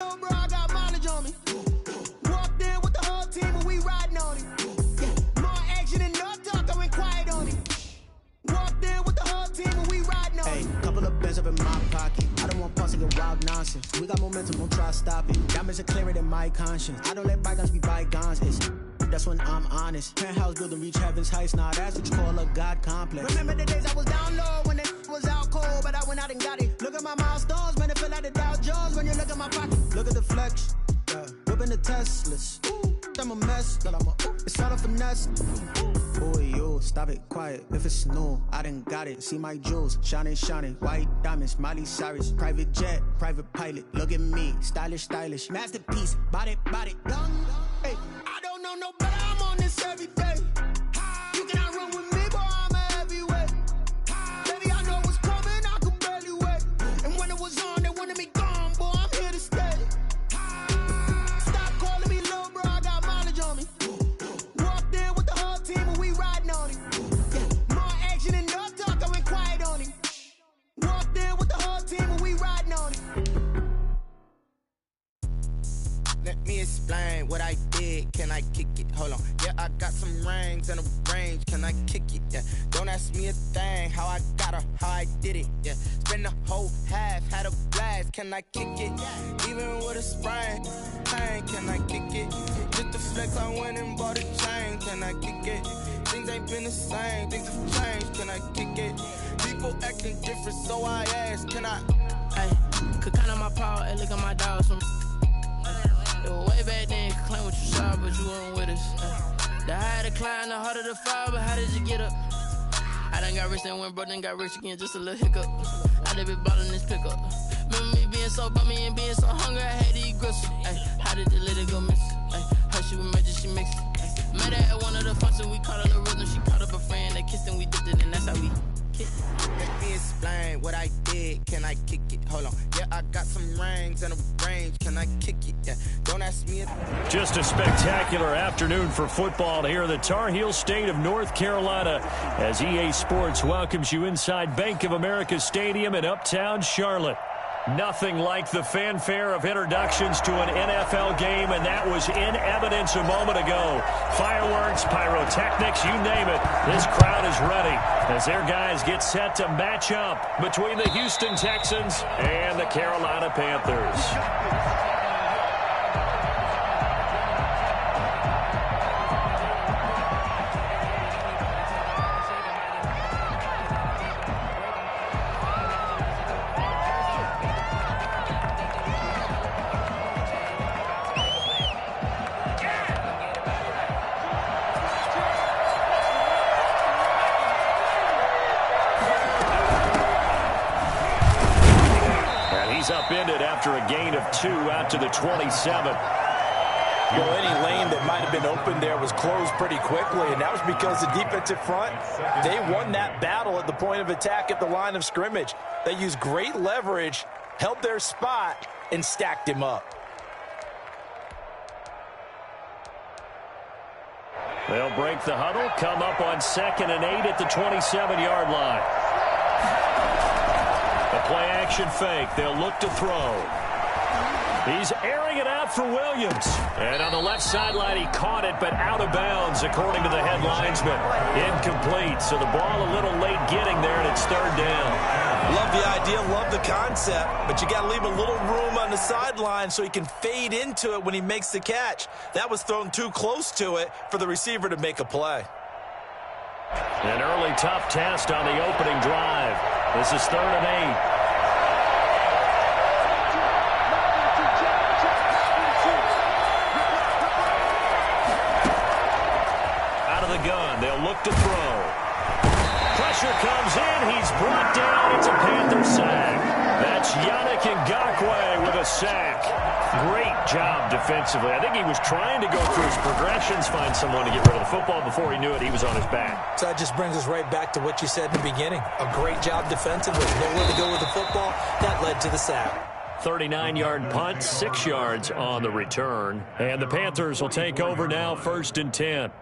Bro, I got mileage on me. Walked in with the whole team and we riding on it. More action and no talk, I went quiet on it. Walked in with the whole team and we riding on it. Hey, couple of bands up in my pocket. I don't want pulse and wild nonsense. We got momentum, don't try to stop it. Diamonds are clearer than my conscience. I don't let bygones be bygones. That's when I'm honest. Penthouse building reach heaven's heights. Nah, that's what you call a God complex. Remember the days I was down low when it was out cold, but I went out and got it. Look at my milestones, man, it feel like the Dow Jones when you look at my pocket. Look at the flex, yeah. Whipping the Teslas. Ooh, I'm a mess, but it's all a finesse. Boy, you stop it, quiet. If it's new, I done got it. See my jewels, shining, shining. White diamonds, Miley Cyrus. Private jet, private pilot. Look at me, stylish, stylish. Masterpiece, body, body. Hey, I don't know no better. I'm on this every day. You cannot run with me, boy. I'm a heavyweight. Baby, I know what's coming. I could barely wait. And when it was on, they wanted me gone, boy. I'm here to stay. Stop calling me little, bro. I got mileage on me. Walked in with the whole team and we riding on it. More action and no talk. I went quiet on it. Walked in with the whole team and we riding on it. Let me explain what I did. Can I kick it? Hold on. Yeah, I got some rings and a range. Can I kick it? Yeah. Don't ask me a thing. How I got her, how I did it. Yeah. Spend the whole half, had a blast. Can I kick it? Even with a sprain, pain. Can I kick it? Just the flex, I went and bought a chain. Can I kick it? Things ain't been the same. Things have changed. Can I kick it? People acting different, so I asked. Can I? Hey, could count on my power and look at my dogs from. It was way back then, could claim what you saw, but you weren't with us. The higher the climb, the harder the fall, but how did you get up? I done got rich and went broke, then got rich again, just a little hiccup. I done been ballin' this pickup. Remember me being so bummy and being so hungry, I had to eat gristle. How did the lady go miss? How she was major, she mixed it. Met her at one of the functions, we caught her the rhythm, she caught up a friend, they kissed and we dipped it, and that's how we kicked. Let me explain what I did. Can I kick it? Hold on. Yeah, I got some rings and a range. Can I kick it? Yeah. Don't ask me. Just a spectacular afternoon for football here in the Tar Heel state of North Carolina as EA Sports welcomes you inside Bank of America Stadium in uptown Charlotte. Nothing like the fanfare of introductions to an NFL game, and that was in evidence a moment ago. Fireworks, pyrotechnics, you name it. This crowd is ready as their guys get set to match up between the Houston Texans and the Carolina Panthers. Upended after a gain of 2 out to the 27. Well, any lane that might have been open there was closed pretty quickly, and that was because the defensive front, they won that battle at the point of attack at the line of scrimmage. They used great leverage, held their spot, and stacked him up. They'll break the huddle, come up on 2nd and 8 at the 27-yard line. The play-action fake. They'll look to throw. He's airing it out for Williams. And on the left sideline, he caught it, but out of bounds, according to the head linesman. Incomplete, so the ball a little late getting there, and it's 3rd down. Love the idea, love the concept, but you got to leave a little room on the sideline so he can fade into it when he makes the catch. That was thrown too close to it for the receiver to make a play. An early tough test on the opening drive. This is 3rd and 8. Out of the gun, they'll look to throw. Pressure comes in, he's brought down, it's a Panther sack. That's Yannick Ngakoue with a sack. Great job defensively. I think he was trying to go through his progressions, find someone to get rid of the football. Before he knew it, he was on his back. So that just brings us right back to what you said in the beginning. A great job defensively. Nowhere to go with the football. That led to the sack. 39-yard punt, 6 yards on the return. And the Panthers will take over now, 1st and 10.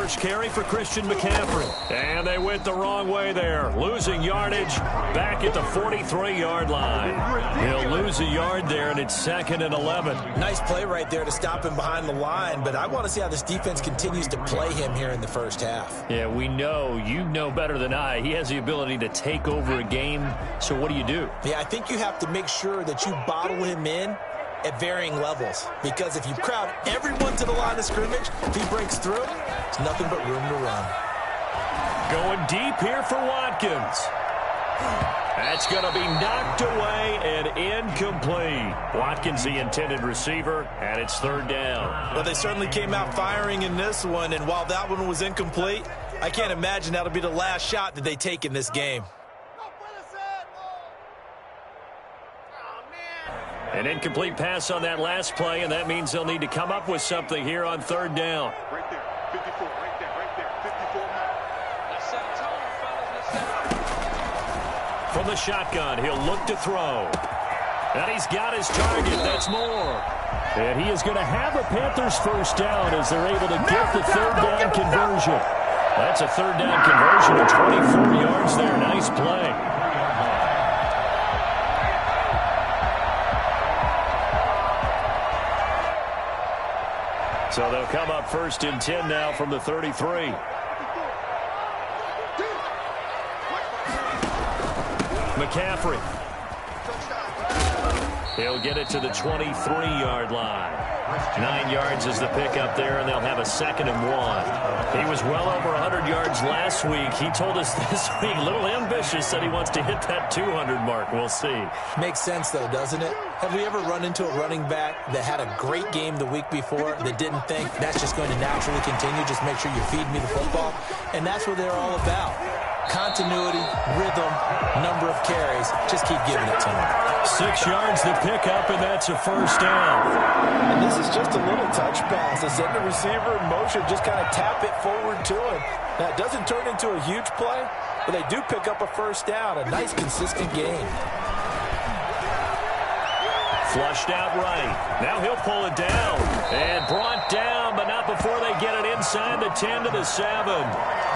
first carry for Christian McCaffrey. And they went the wrong way there. Losing yardage back at the 43-yard line. He'll lose a yard there, and it's 2nd and 11. Nice play right there to stop him behind the line, but I want to see how this defense continues to play him here in the first half. Yeah, we know. You know better than I. He has the ability to take over a game, so what do you do? Yeah, I think you have to make sure that you bottle him in at varying levels, because if you crowd everyone to the line of scrimmage, if he breaks through, there's nothing but room to run. Going deep here for Watkins. That's going to be knocked away and incomplete. Watkins, the intended receiver, and it's 3rd down. Well, they certainly came out firing in this one, and while that one was incomplete, I can't imagine that'll be the last shot that they take in this game. An incomplete pass on that last play, and that means they'll need to come up with something here on 3rd down. Right there, 54, right there, 54 now. Let's set a tone, fellas. Let's set it. From the shotgun, he'll look to throw. And he's got his target. That's Moore. And he is going to have a Panthers first down as they're able to get the 3rd down conversion. That's a 3rd down conversion of 24 yards there. Nice play. So they'll come up 1st and 10 now from the 33. McCaffrey. He'll get it to the 23-yard line. 9 yards is the pickup there, and they'll have a 2nd and 1. He was well over 100 yards last week. He told us this week, a little ambitious, said he wants to hit that 200 mark. We'll see. Makes sense, though, doesn't it? Have we ever run into a running back that had a great game the week before that didn't think that's just going to naturally continue? Just make sure you feed me the football. And that's what they're all about. Continuity, rhythm, number of carries. Just keep giving it to them. 6 yards to pick up, and that's a first down. And this is just a little touch pass. They send the receiver in motion, just kind of tap it forward to him. Now, it doesn't turn into a huge play, but they do pick up a first down. A nice, consistent game. Flushed out right. Now he'll pull it down. And brought down, but not before they get it inside the 10 to the 7.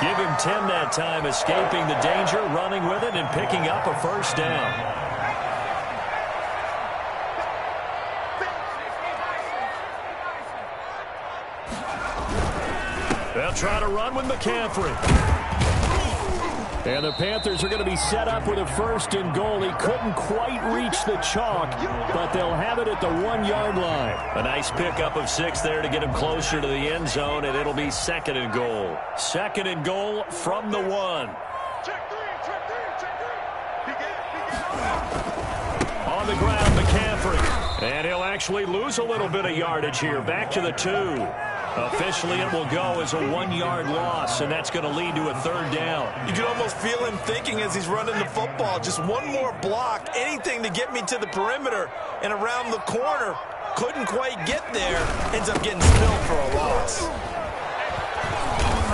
Give him 10 that time, escaping the danger, running with it, and picking up a first down. They'll try to run with McCaffrey. And the Panthers are going to be set up with a 1st and goal. He couldn't quite reach the chalk, but they'll have it at the 1-yard line. A nice pickup of 6 there to get him closer to the end zone, and it'll be 2nd and goal. 2nd and goal from the 1. On the ground, McCaffrey. And he'll actually lose a little bit of yardage here. Back to the 2. Officially, it will go as a 1-yard loss, and that's going to lead to a 3rd down. You can almost feel him thinking as he's running the football. Just one more block, anything to get me to the perimeter and around the corner. Couldn't quite get there. Ends up getting spilled for a loss.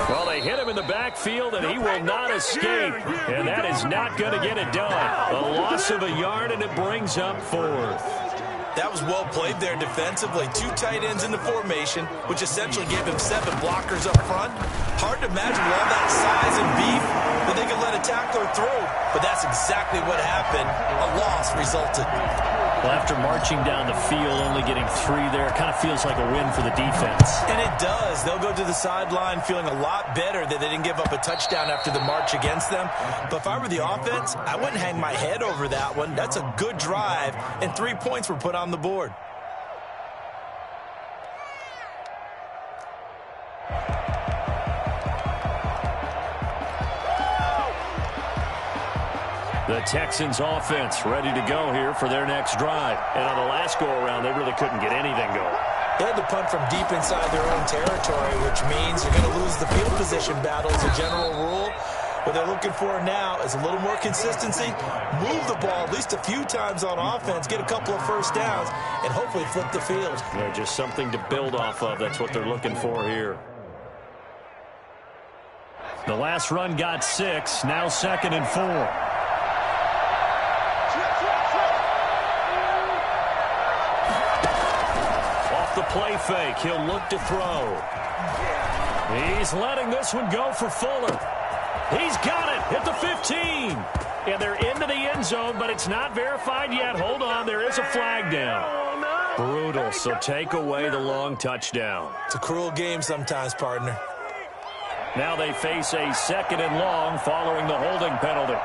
Well, they hit him in the backfield, and he will not escape. And that is not going to get it done. A loss of a yard, and it brings up 4th. That was well played there defensively. 2 tight ends in the formation, which essentially gave him 7 blockers up front. Hard to imagine with all that size and beef that they could let a tackler through. But that's exactly what happened. A loss resulted. Well, after marching down the field, only getting 3 there, it kind of feels like a win for the defense. And it does. They'll go to the sideline feeling a lot better that they didn't give up a touchdown after the march against them. But if I were the offense, I wouldn't hang my head over that one. That's a good drive, and 3 points were put on the board. The Texans offense ready to go here for their next drive. And on the last go-around, they really couldn't get anything going. They had to punt from deep inside their own territory, which means they're going to lose the field position battle as a general rule. What they're looking for now is a little more consistency, move the ball at least a few times on offense, get a couple of first downs, and hopefully flip the field. Yeah, just something to build off of. That's what they're looking for here. The last run got 6, now 2nd and 4. The play fake. He'll look to throw. He's letting this one go for Fuller. He's got it at the 15. And they're into the end zone, but it's not verified yet. Hold on, there is a flag down. Brutal, so take away the long touchdown. It's a cruel game sometimes, partner. Now they face a 2nd and long following the holding penalty.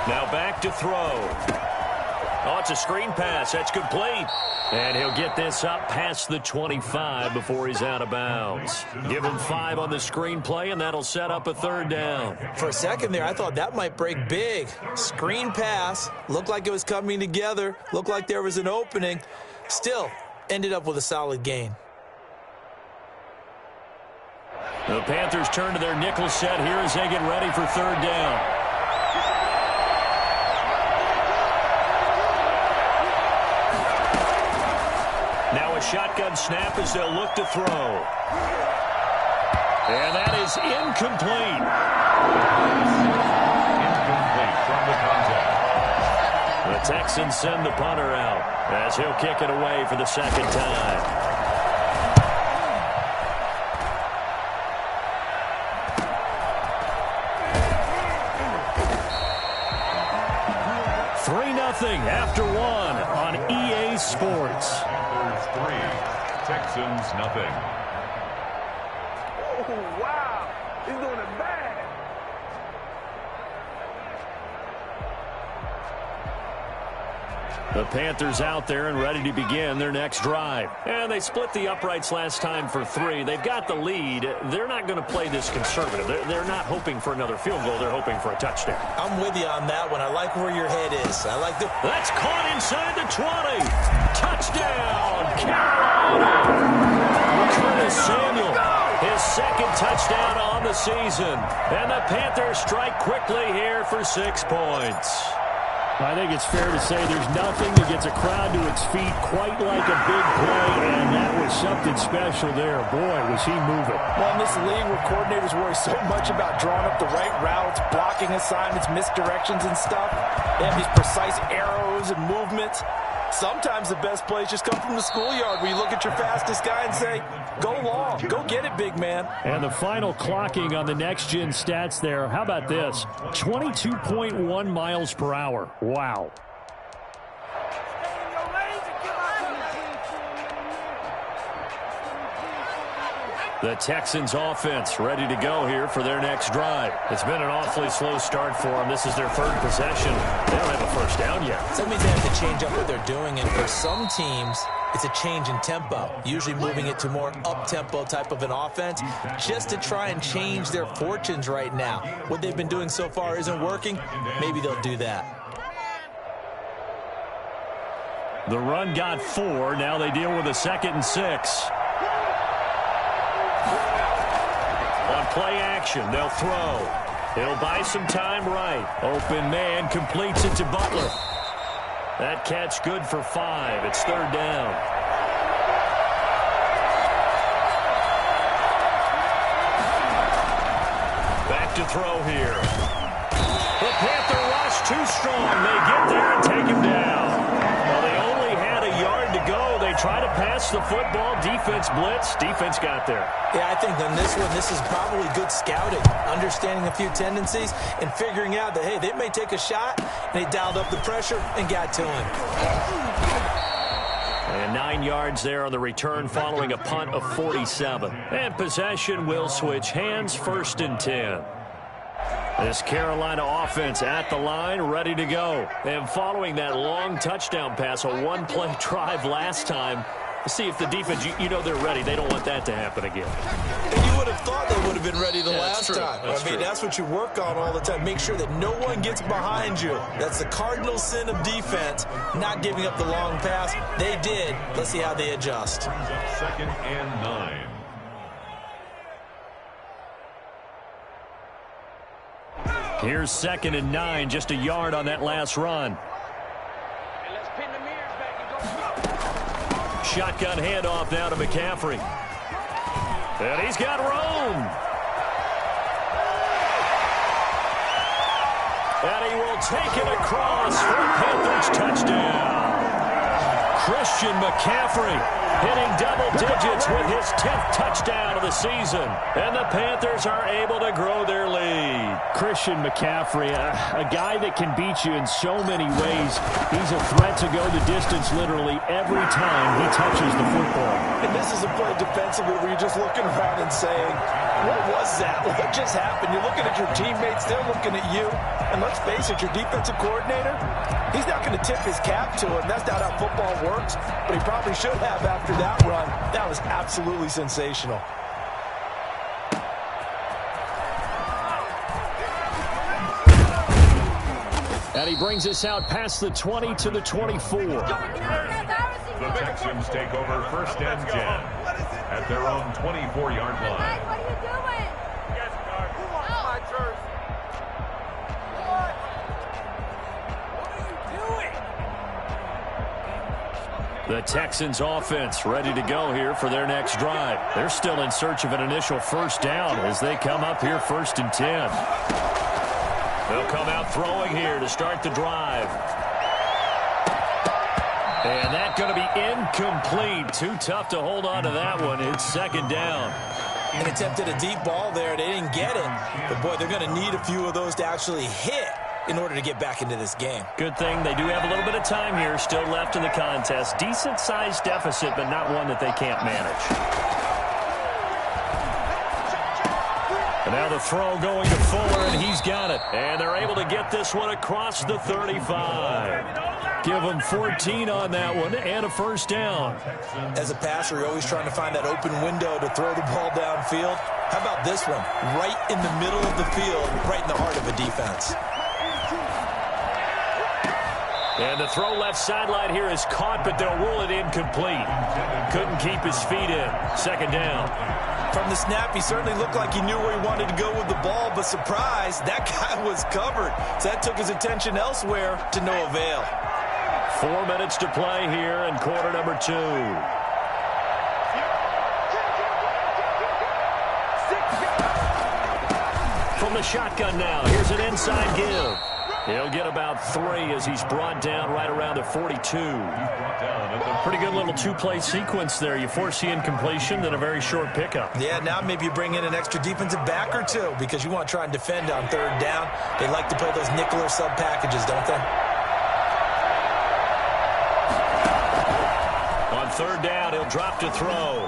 Now back to throw. Oh, it's a screen pass. That's complete. And he'll get this up past the 25 before he's out of bounds. Give him 5 on the screen play, and that'll set up a 3rd down. For a second there, I thought that might break big. Screen pass. Looked like it was coming together. Looked like there was an opening. Still, ended up with a solid gain. The Panthers turn to their nickel set here as they get ready for 3rd down. Now a shotgun snap as they'll look to throw. And that is incomplete. Incomplete from the contact. The Texans send the punter out as he'll kick it away for the 2nd time. After 1 on EA Sports. Panthers 3, Texans nothing. Oh, wow. He's doing it bad. The Panthers out there and ready to begin their next drive. And they split the uprights last time for 3. They've got the lead. They're not going to play this conservative. They're not hoping for another field goal. They're hoping for a touchdown. I'm with you on that one. I like where your head is. I like the... That's caught inside the 20. Touchdown, Carolina. Curtis Samuel, his 2nd touchdown on the season. And the Panthers strike quickly here for 6 points. I think it's fair to say there's nothing that gets a crowd to its feet quite like a big play, and that was something special there. Boy, was he moving. Well, in this league where coordinators worry so much about drawing up the right routes, blocking assignments, misdirections and stuff, they have these precise arrows and movements. Sometimes the best plays just come from the schoolyard where you look at your fastest guy and say, go long, go get it, big man. And the final clocking on the next-gen stats there, how about this? 22.1 miles per hour. Wow. The Texans offense ready to go here for their next drive. It's been an awfully slow start for them. This is their 3rd possession. They don't have a 1st down yet. So that means they have to change up what they're doing, and for some teams, it's a change in tempo, usually moving it to more up-tempo type of an offense, just to try and change their fortunes right now. What they've been doing so far isn't working. Maybe they'll do that. The run got 4. Now they deal with a 2nd and 6. On play action, they'll throw. He'll buy some time right. Open man completes it to Butler. That catch good for 5. It's 3rd down. Back to throw here. The Panther rush too strong. They get there and take him down. Well, they only had a yard to go. They try to pass the football. Defense blitz. Defense got there. Yeah, I think on this one, this is probably good scouting, understanding a few tendencies, and figuring out that, hey, they may take a shot, and they dialed up the pressure and got to him. And 9 yards there on the return following a punt of 47. And possession will switch hands, 1st and 10. This Carolina offense at the line, ready to go. And following that long touchdown pass, a one-play drive last time, see if the defense, you know they're ready. They don't want that to happen again. And you would have thought they would have been ready the last time. That's true. That's what you work on all the time. Make sure that no one gets behind you. That's the cardinal sin of defense, not giving up the long pass. They did. Let's see how they adjust. 2nd and 9. Here's 2nd and 9, just a yard on that last run. Shotgun handoff now to McCaffrey. And he's got room. And he will take it across for a Panthers touchdown. Christian McCaffrey hitting double digits with his 10th touchdown of the season. And the Panthers are able to grow their lead. Christian McCaffrey, a guy that can beat you in so many ways. He's a threat to go the distance literally every time he touches the football. And this is a play defensively where you're just looking around and saying, what was that? What just happened? You're looking at your teammates, they're looking at you. And let's face it, your defensive coordinator, he's not going to tip his cap to him. That's not how football works, but he probably should have after that run. That was absolutely sensational. And he brings us out past the 20 to the 24. The Texans take over 1st and 10 at their own 24-yard line. What are you doing? Who wants my jersey? What are you doing? The Texans offense ready to go here for their next drive. They're still in search of an initial first down as they come up here 1st and 10. They'll come out throwing here to start the drive. And that's going to be incomplete. Too tough to hold on to that one. It's 2nd down. And attempted a deep ball there. They didn't get it. But, boy, they're going to need a few of those to actually hit in order to get back into this game. Good thing they do have a little bit of time here still left in the contest. Decent-sized deficit, but not one that they can't manage. And now the throw going to Fuller, and he's got it. And they're able to get this one across the 35. Give them 14 on that one and a first down. As a passer, you're always trying to find that open window to throw the ball downfield. How about this one? Right in the middle of the field, right in the heart of a defense. And the throw left sideline here is caught, but they'll rule it incomplete. Couldn't keep his feet in. 2nd down. From the snap, he certainly looked like he knew where he wanted to go with the ball, but surprise, that guy was covered. So that took his attention elsewhere to no avail. 4 minutes to play here in quarter number 2. From the shotgun now, here's an inside give. He'll get about 3 as he's brought down right around the 42. Pretty good little two-play sequence there. You force the incompletion, then a very short pickup. Yeah, now maybe you bring in an extra defensive back or two because you want to try and defend on 3rd down. They like to play those nickel or sub packages, don't they? On 3rd down, he'll drop to throw.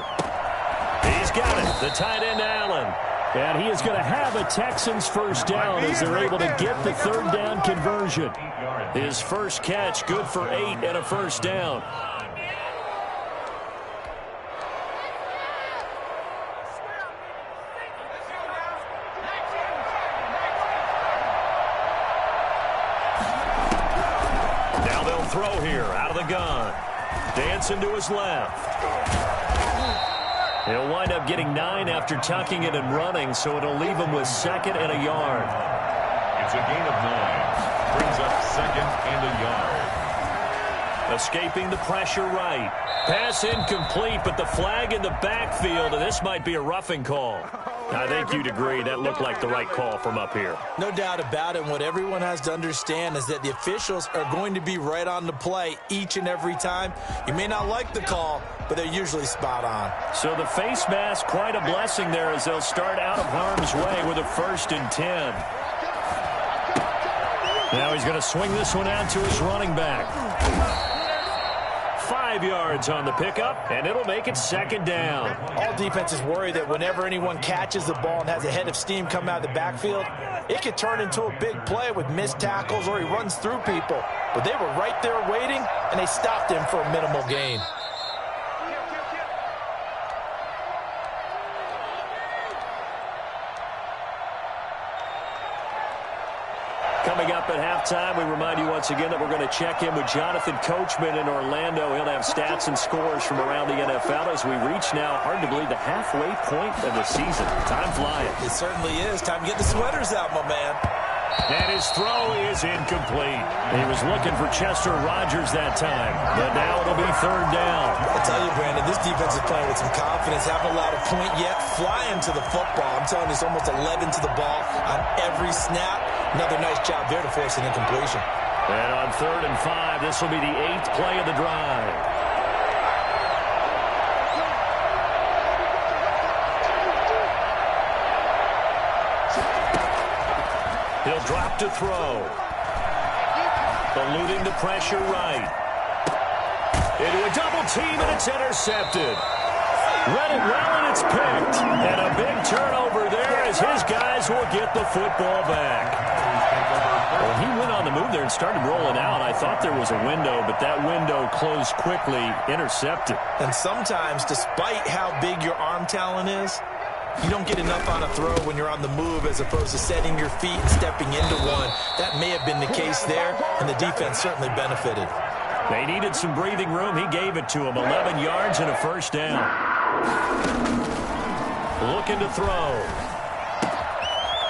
He's got it. The tight end, Allen. And he is going to have a Texans first down as they're able to get the 3rd down conversion. His first catch, good for 8 and a first down. Now they'll throw here out of the gun. Dancing to his left. He'll wind up getting 9 after tucking it and running, so it'll leave him with 2nd and a yard. It's a gain of 9. Brings up 2nd and a yard. Escaping the pressure right. Pass incomplete, but the flag in the backfield, and this might be a roughing call. I think you'd agree that looked like the right call from up here. No doubt about it. And what everyone has to understand is that the officials are going to be right on the play each and every time. You may not like the call, but they're usually spot on. So the face mask, quite a blessing there as they'll start out of harm's way with a 1st and 10. Now he's going to swing this one out to his running back. 5 yards on the pickup, and it'll make it 2nd down. All defenses worry that whenever anyone catches the ball and has a head of steam come out of the backfield, it could turn into a big play with missed tackles or he runs through people. But they were right there waiting, and they stopped him for a minimal gain. Coming up at halftime, we remind you once again that we're going to check in with Jonathan Coachman in Orlando. He'll have stats and scores from around the NFL as we reach now, hard to believe, the halfway point of the season. Time flying. It certainly is. Time to get the sweaters out, my man. And his throw is incomplete. He was looking for Chester Rogers that time, but now it'll be 3rd down. I'll tell you, Brandon, this defense is playing with some confidence. Haven't allowed a point yet. Flying to the football. I'm telling you, it's almost 11 to the ball on every snap. Another nice job there to force an incompletion. And on 3rd and 5, this will be the 8th play of the drive. He'll drop to throw. Eluding the pressure right. Into a double team, and it's intercepted. Read it well, and it's picked. And a big turnover there as his guys will get the football back. Well, he went on the move there and started rolling out. I thought there was a window, but that window closed quickly, intercepted. And sometimes, despite how big your arm talent is, you don't get enough on a throw when you're on the move as opposed to setting your feet and stepping into one. That may have been the case there, and the defense certainly benefited. They needed some breathing room. He gave it to him. 11 yards and a first down. Looking to throw.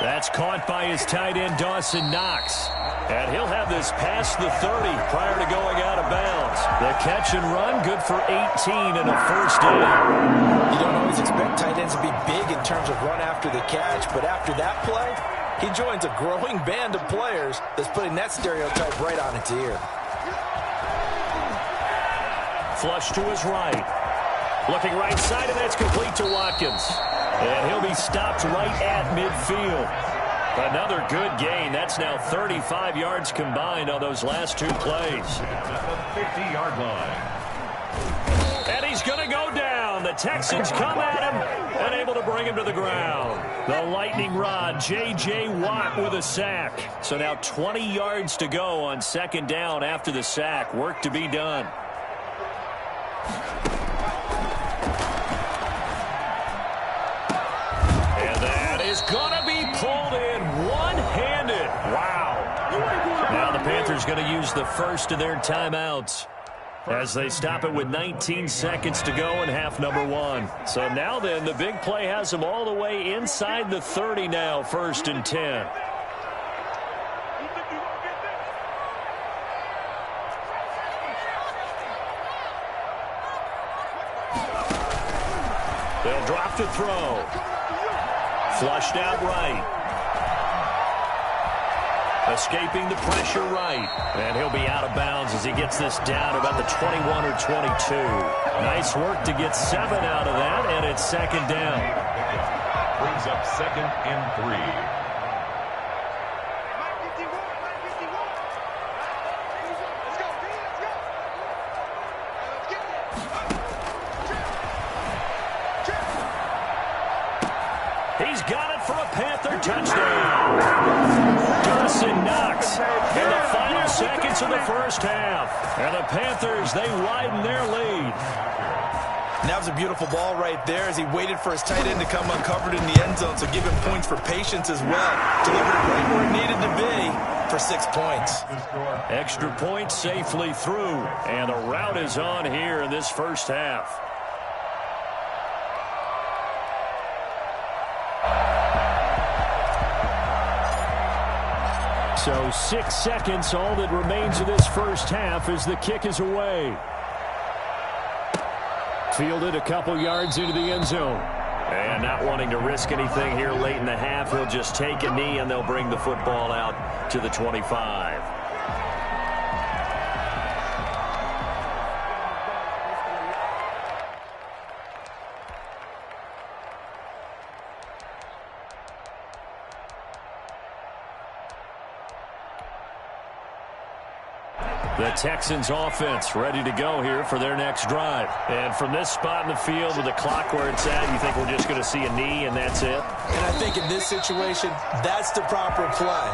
That's caught by his tight end, Dawson Knox. And he'll have this past the 30 prior to going out of bounds. The catch and run, good for 18 and a first down. You don't always expect tight ends to be big in terms of run after the catch, but after that play, he joins a growing band of players that's putting that stereotype right on its ear. Flush to his right. Looking right side, and that's complete to Watkins. And he'll be stopped right at midfield. Another good gain. That's now 35 yards combined on those last 2 plays. At the 50-yard line. And he's going to go down. The Texans come at him and able to bring him to the ground. The lightning rod, J.J. Watt with a sack. So now 20 yards to go on 2nd down after the sack. Work to be done. Is going to be pulled in one-handed. Wow. Now the Panthers going to use the first of their timeouts as they stop it with 19 seconds to go in half number 1. So now then, the big play has them all the way inside the 30 now, 1st and 10. They'll drop to throw. Flushed out right. Escaping the pressure right. And he'll be out of bounds as he gets this down about the 21 or 22. Nice work to get 7 out of that, and it's 2nd down. Brings up 2nd and 3. He's got it for a Panther touchdown. Dawson Knox in the final seconds of the first half. And the Panthers, they widen their lead. And that was a beautiful ball right there as he waited for his tight end to come uncovered in the end zone, so give him points for patience as well. Delivered it right where it needed to be for 6 points. Extra point safely through. And the route is on here in this first half. So 6 seconds, all that remains of this first half as the kick is away. Fielded a couple yards into the end zone. And not wanting to risk anything here late in the half, he'll just take a knee and they'll bring the football out to the 25. The Texans offense ready to go here for their next drive. And from this spot in the field with the clock where it's at, you think we're just going to see a knee and that's it? And I think in this situation, that's the proper play.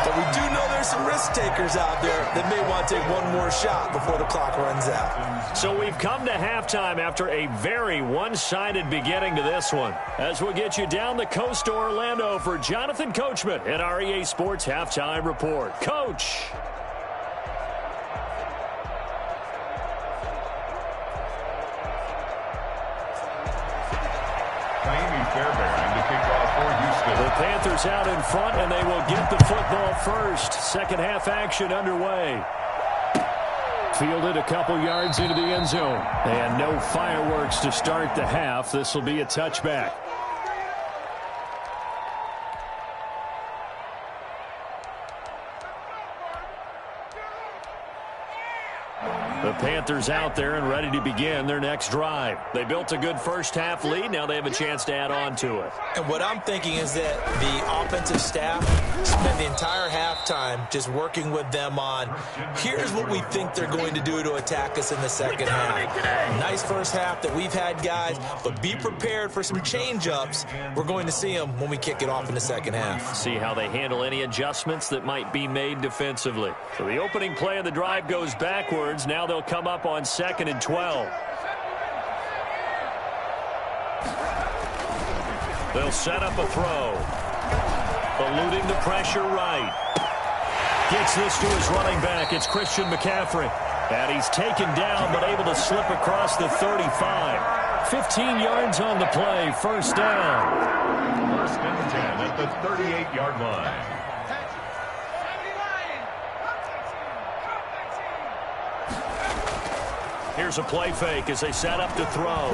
But we do know there's some risk takers out there that may want to take one more shot before the clock runs out. So we've come to halftime after a very one-sided beginning to this one. As we'll get you down the coast to Orlando for Jonathan Coachman at our EA Sports Halftime Report. Coach. The Panthers out in front, and they will get the football first. Second half action underway. Fielded a couple yards into the end zone. And no fireworks to start the half. This will be a touchback. The Panthers out there and ready to begin their next drive. They built a good first-half lead. Now they have a chance to add on to it. And what I'm thinking is that the offensive staff spend the entire halftime just working with them on, here's what we think they're going to do to attack us in the second half. Nice first half that we've had, guys, but be prepared for some change-ups. We're going to see them when we kick it off in the second half. See how they handle any adjustments that might be made defensively. So the opening play of the drive goes backwards. Now they'll come up on 2nd and 12. They'll set up a throw. Eluding the pressure right. Gets this to his running back. It's Christian McCaffrey. And he's taken down but able to slip across the 35. 15 yards on the play. First down. First and 10 at the 38-yard line. Here's a play fake as they set up to throw.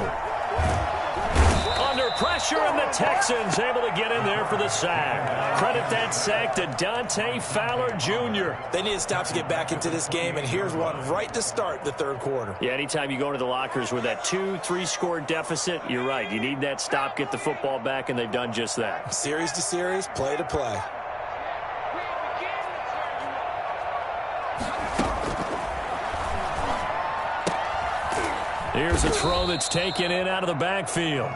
Under pressure, and the Texans able to get in there for the sack. Credit that sack to Dante Fowler Jr. They need to stop to get back into this game, and here's one right to start the third quarter. Yeah, anytime you go into the lockers with that 2-3 score deficit, you're right. You need that stop, get the football back, and they've done just that. Series to series, play to play. Here's a throw that's taken in out of the backfield.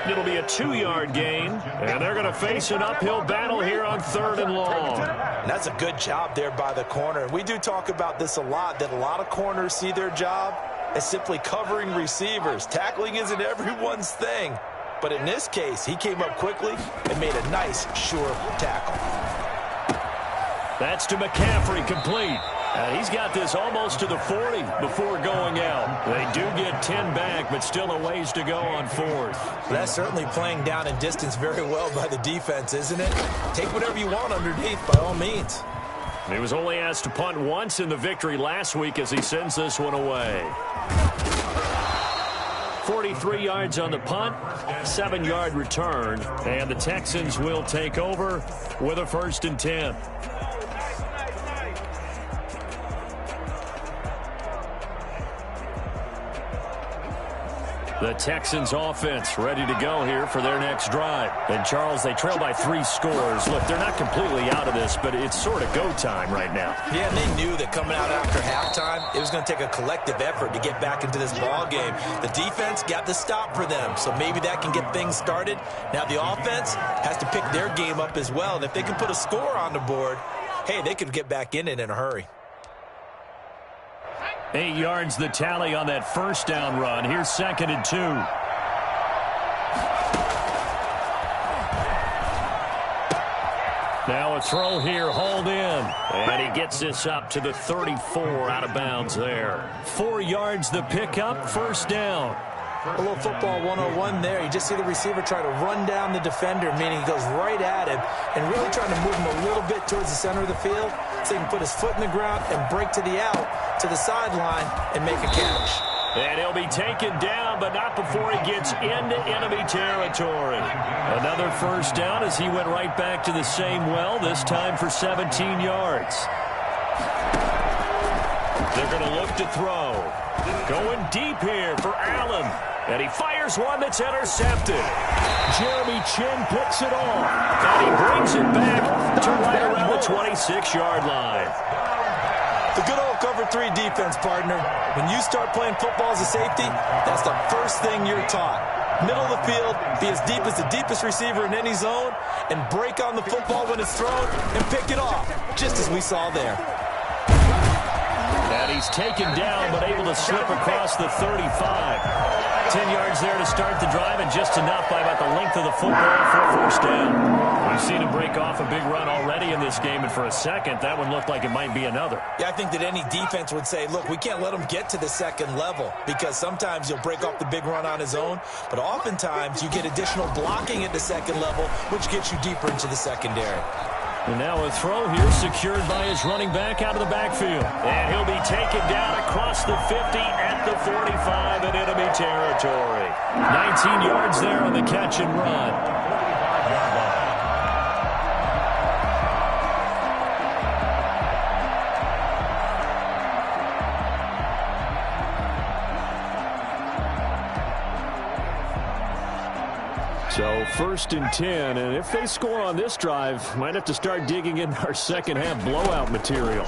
It'll be a 2-yard gain, and they're going to face an uphill battle here on 3rd and long. And that's a good job there by the corner. We do talk about this a lot, that a lot of corners see their job as simply covering receivers. Tackling isn't everyone's thing. But in this case, he came up quickly and made a nice, sure tackle. That's to McCaffrey, complete. He's got this almost to the 40 before going out. They do get 10 back, but still a ways to go on 4th. That's certainly playing down in distance very well by the defense, isn't it? Take whatever you want underneath, by all means. He was only asked to punt once in the victory last week as he sends this one away. 43 yards on the punt, 7-yard return, and the Texans will take over with a 1st and 10. The Texans offense ready to go here for their next drive. And, Charles, they trail by 3 scores. Look, they're not completely out of this, but it's sort of go time right now. Yeah, and they knew that coming out after halftime, it was going to take a collective effort to get back into this ball game. The defense got the stop for them, so maybe that can get things started. Now the offense has to pick their game up as well, and if they can put a score on the board, hey, they could get back in it in a hurry. 8 yards the tally on that first down run. Here's 2nd and 2. Now a throw here, hauled in. And he gets this up to the 34, out of bounds there. 4 yards the pickup, first down. A little football 101 there. You just see the receiver try to run down the defender, meaning he goes right at him and really trying to move him a little bit towards the center of the field so he can put his foot in the ground and break to the out, to the sideline, and make a catch. And he'll be taken down, but not before he gets into enemy territory. Another first down as he went right back to the same well, this time for 17 yards. They're going to look to throw. Going deep here for Allen. And he fires one that's intercepted. Jeremy Chin picks it off. And he brings it back to right around the 26-yard line. The good old cover 3 defense, partner. When you start playing football as a safety, that's the first thing you're taught. Middle of the field, be as deep as the deepest receiver in any zone, and break on the football when it's thrown and pick it off, just as we saw there. And he's taken down, but able to slip across the 35. 10 yards there to start the drive, and just enough by about the length of the football for a first down. We've seen him break off a big run already in this game, and for a second, that one looked like it might be another. Yeah, I think that any defense would say, look, we can't let him get to the second level, because sometimes he'll break off the big run on his own, but oftentimes you get additional blocking at the second level, which gets you deeper into the secondary. And now a throw here secured by his running back out of the backfield. And he'll be taken down across the 50 at the 45 in enemy territory. 19 yards there on the catch and run. So 1st and 10, and if they score on this drive, might have to start digging in our second half blowout material.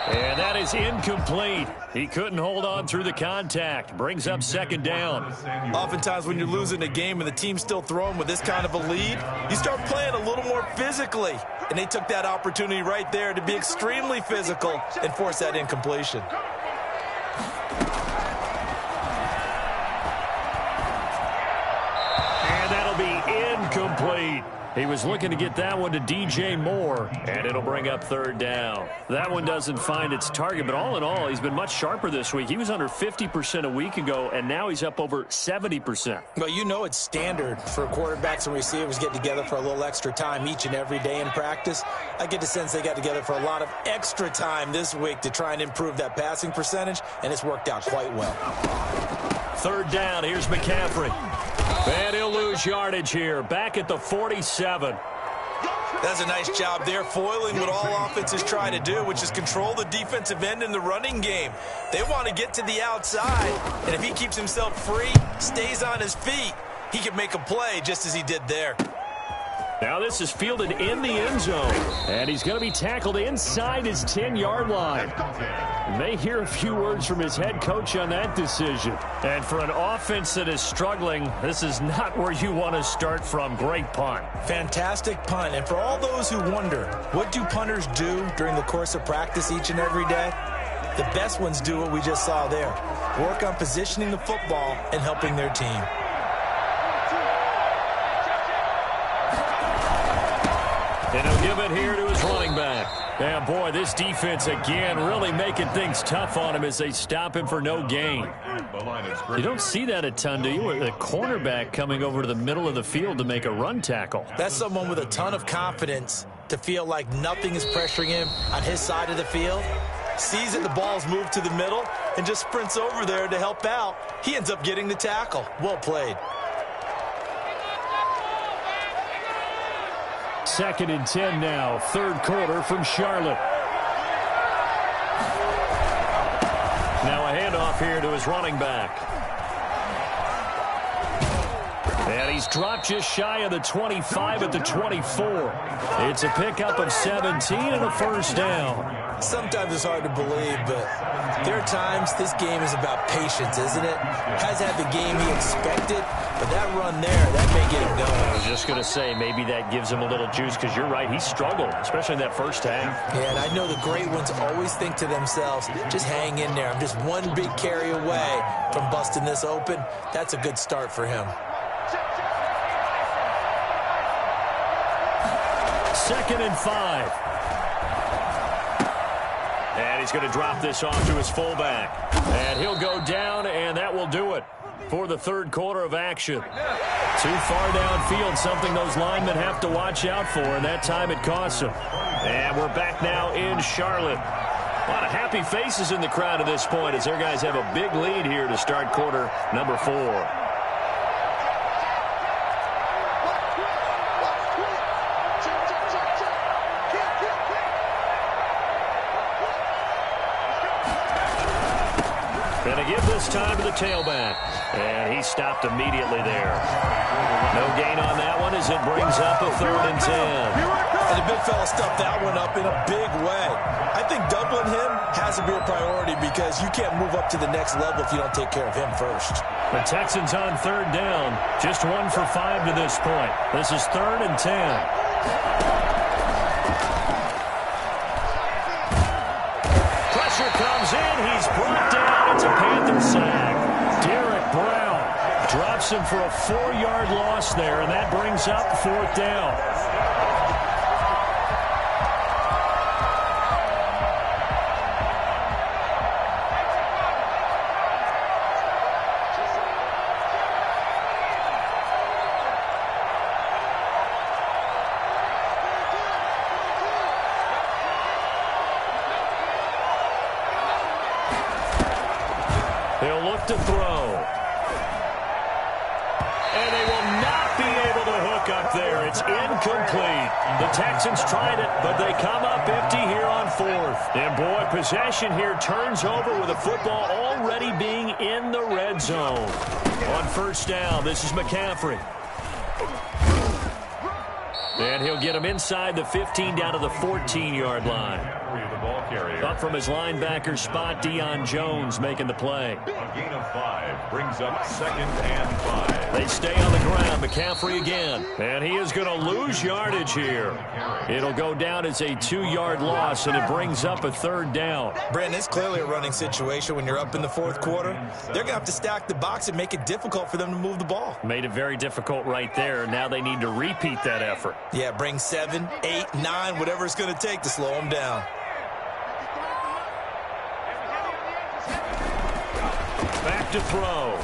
And that is incomplete. He couldn't hold on through the contact. Brings up 2nd down. Oftentimes when you're losing a game and the team's still throwing with this kind of a lead, you start playing a little more physically. And they took that opportunity right there to be extremely physical and force that incompletion. And that'll be incomplete. He was looking to get that one to DJ Moore, and it'll bring up 3rd down. That one doesn't find its target, but all in all, he's been much sharper this week. He was under 50% a week ago, and now he's up over 70%. Well, you know it's standard for quarterbacks and receivers get together for a little extra time each and every day in practice. I get the sense they got together for a lot of extra time this week to try and improve that passing percentage, and it's worked out quite well. 3rd down, here's McCaffrey. And he'll lose yardage here, back at the 47. That's a nice job there, foiling what all offenses try to do, which is control the defensive end in the running game. They want to get to the outside, and if he keeps himself free, stays on his feet, he can make a play just as he did there. Now this is fielded in the end zone, and he's going to be tackled inside his 10-yard line. You may hear a few words from his head coach on that decision. And for an offense that is struggling, this is not where you want to start from. Great punt. Fantastic punt. And for all those who wonder, what do punters do during the course of practice each and every day? The best ones do what we just saw there. Work on positioning the football and helping their team. And he'll give it here to his running back. And boy, this defense again really making things tough on him as they stop him for no gain. You don't see that a ton, do you? With a cornerback coming over to the middle of the field to make a run tackle. That's someone with a ton of confidence to feel like nothing is pressuring him on his side of the field. Sees that the ball's moved to the middle and just sprints over there to help out. He ends up getting the tackle. Well played. 2nd and 10 now, 3rd quarter from Charlotte. Now a handoff here to his running back. And he's dropped just shy of the 25 at the 24. It's a pickup of 17 and a 1st down. Sometimes it's hard to believe, but there are times this game is about patience, isn't it? Hasn't had the game he expected, but that run there, that may get him going. I was just going to say, maybe that gives him a little juice, because you're right, he struggled, especially in that 1st half. Yeah, and I know the great ones always think to themselves, just hang in there. I'm just one big carry away from busting this open. That's a good start for him. 2nd and 5. And he's going to drop this off to his fullback. And he'll go down, and that will do it for the 3rd quarter of action. Too far downfield, something those linemen have to watch out for, and that time it costs them. And we're back now in Charlotte. A lot of happy faces in the crowd at this point as their guys have a big lead here to start quarter number 4. And to give this time to the tailback. And he stopped immediately there. No gain on that one as it brings up a 3rd and 10. And the big fella stuffed that one up in a big way. I think doubling him has to be a priority because you can't move up to the next level if you don't take care of him first. The Texans on 3rd down. Just 1 for 5 to this point. This is 3rd and 10. Comes in, he's brought down. It's a Panther sack. Derek Brown drops him for a 4-yard loss there, and that brings up 4th down. He'll look to throw. And they will not be able to hook up there. It's It's incomplete. The Texans tried it, but they come up empty here on fourth. And, boy, possession here turns over with the football already being in the red zone. On first down, this is McCaffrey. And he'll get him inside the 15 down to the 14-yard line. Up from his linebacker spot, Deion Jones making the play. A gain of 5 brings up 2nd and 5. They stay on the ground. McCaffrey again. And he is going to lose yardage here. It'll go down as a 2-yard loss, and it brings up a 3rd down. Brandon, it's clearly a running situation when you're up in the 4th quarter. They're going to have to stack the box and make it difficult for them to move the ball. Made it very difficult right there. Now they need to repeat that effort. Yeah, bring 7, 8, 9, whatever it's going to take to slow them down. Back to throw.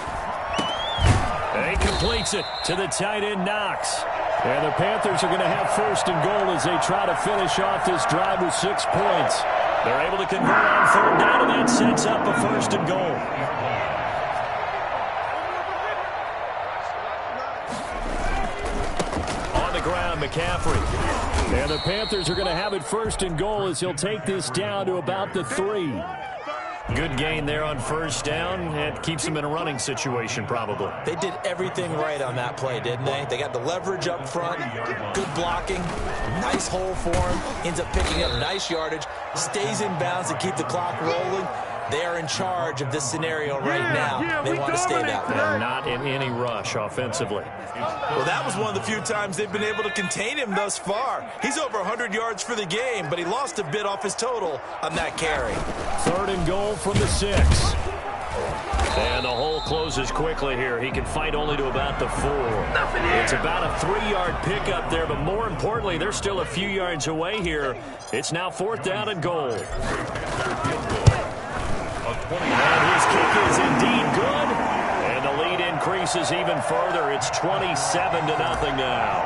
And he completes it to the tight end, Knox. And the Panthers are going to have 1st and goal as they try to finish off this drive with 6 points. They're able to convert on 3rd down, and that sets up a 1st and goal. On the ground, McCaffrey. And the Panthers are going to have it 1st and goal as he'll take this down to about the 3. Good gain there on 1st down. It keeps them in a running situation, probably. They did everything right on that play, didn't they? They got the leverage up front, good blocking, nice hole for him, ends up picking up nice yardage, stays in bounds to keep the clock rolling. They are in charge of this scenario right now. They want to stay that way. And not in any rush offensively. Well, that was one of the few times they've been able to contain him thus far. He's over 100 yards for the game, but he lost a bit off his total on that carry. 3rd and goal from the 6. And the hole closes quickly here. He can fight only to about the 4. It's about a 3-yard pickup there, but more importantly, they're still a few yards away here. It's now 4th down and goal. And his kick is indeed good. And the lead increases even further. It's 27-0 now.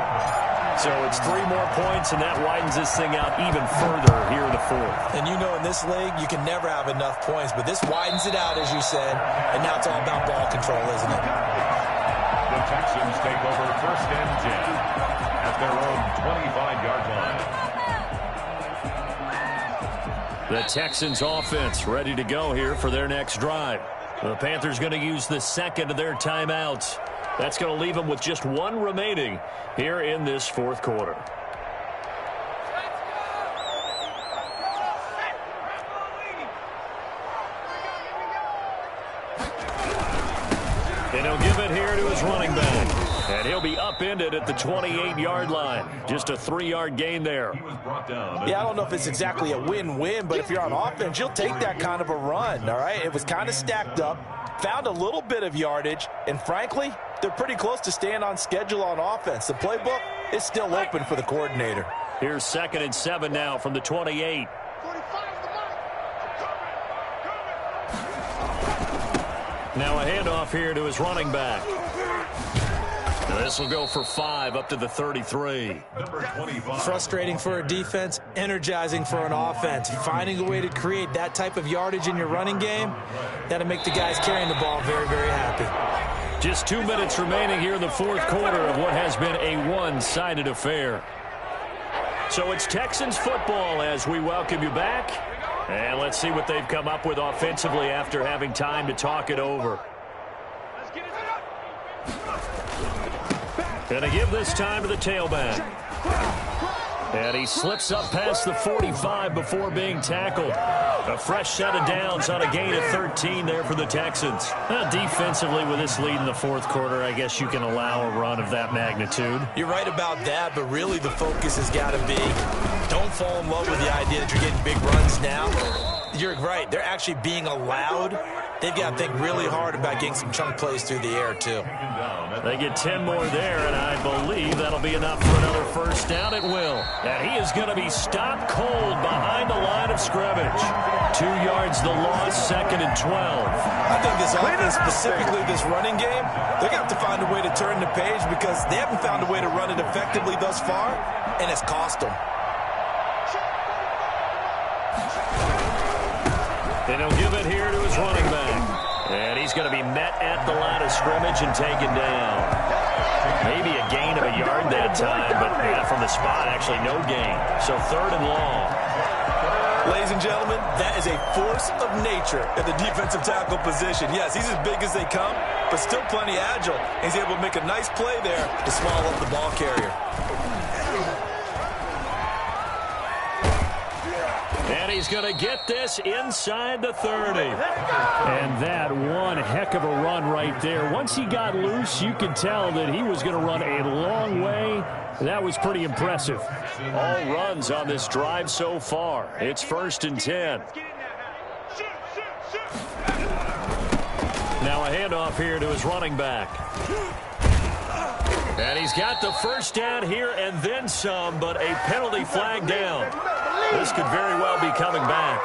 So it's 3 more points, and that widens this thing out even further here in the 4th. And you know in this league, you can never have enough points, but this widens it out, as you said, and now it's all about ball control, isn't it? The Texans take over 1st and 10 at their own 25-yard line. The Texans offense ready to go here for their next drive. The Panthers going to use the 2nd of their timeouts. That's going to leave them with just 1 remaining here in this 4th quarter. And he'll give it here to his running back. And he'll be upended at the 28-yard line. Just a 3-yard gain there. Yeah, I don't know if it's exactly a win-win, but if you're on offense, you'll take that kind of a run, all right? It was kind of stacked up, found a little bit of yardage, and frankly, they're pretty close to staying on schedule on offense. The playbook is still open for the coordinator. Here's 2nd and 7 now from the 28. Now a handoff here to his running back. This will go for 5 up to the 33. Frustrating for a defense, energizing for an offense. Finding a way to create that type of yardage in your running game, that'll make the guys carrying the ball very, very happy. Just 2 minutes remaining here in the 4th quarter of what has been a one-sided affair. So it's Texans football as we welcome you back. And let's see what they've come up with offensively after having time to talk it over. Gonna give this time to the tailback. And he slips up past the 45 before being tackled. A fresh set of downs on a gain of 13 there for the Texans. Defensively, with this lead in the 4th quarter, I guess you can allow a run of that magnitude. You're right about that, but really the focus has got to be don't fall in love with the idea that you're getting big runs now. You're right. They're actually being allowed. They've got to think really hard about getting some chunk plays through the air, too. They get 10 more there, and I believe that'll be enough for another 1st down. It will. And he is going to be stopped cold behind the line of scrimmage. 2 yards the loss, 2nd and 12. I think this offense, specifically this running game, they're going to have to find a way to turn the page because they haven't found a way to run it effectively thus far, and it's cost them. And he'll give it here to his running back. And he's going to be met at the line of scrimmage and taken down. Maybe a gain of a yard that time, but from the spot, actually no gain. So 3rd and long. Ladies and gentlemen, that is a force of nature at the defensive tackle position. Yes, he's as big as they come, but still plenty agile. He's able to make a nice play there to swallow up the ball carrier. And he's going to get this inside the 30. And that one heck of a run right there. Once he got loose, you could tell that he was going to run a long way. That was pretty impressive. All runs on this drive so far. It's 1st and 10. Now a handoff here to his running back. And he's got the first down here and then some, but a penalty flag down. This could very well be coming back.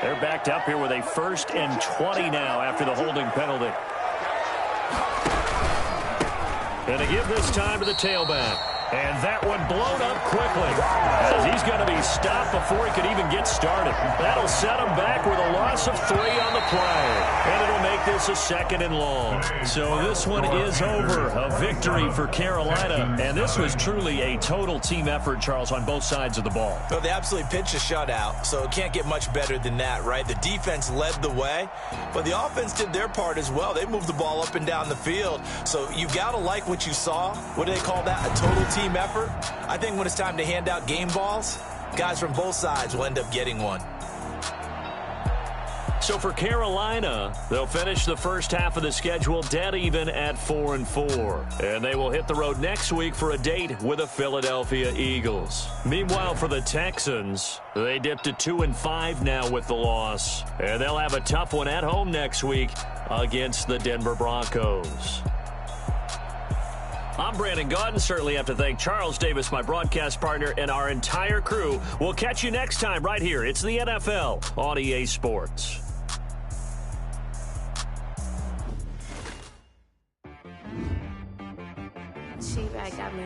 They're backed up here with a 1st and 20 now after the holding penalty. And to give this time to the tailback. And that one blown up quickly as he's going to be stopped before he could even get started. That'll set him back with a loss of 3 on the play. And it'll make this a 2nd and long. So this one is over. A victory for Carolina. And this was truly a total team effort, Charles, on both sides of the ball. Well, they absolutely pitched a shutout, so it can't get much better than that, right? The defense led the way, but the offense did their part as well. They moved the ball up and down the field. So you've got to like what you saw. What do they call that? A total team effort. I think when it's time to hand out game balls, guys from both sides will end up getting one. So for Carolina, they'll finish the first half of the schedule dead even at 4-4. And they will hit the road next week for a date with the Philadelphia Eagles. Meanwhile, for the Texans, they dipped to 2-5 now with the loss. And they'll have a tough one at home next week against the Denver Broncos. I'm Brandon Gaudin. Certainly have to thank Charles Davis, my broadcast partner, and our entire crew. We'll catch you next time right here. It's the NFL on EA Sports. She back got me.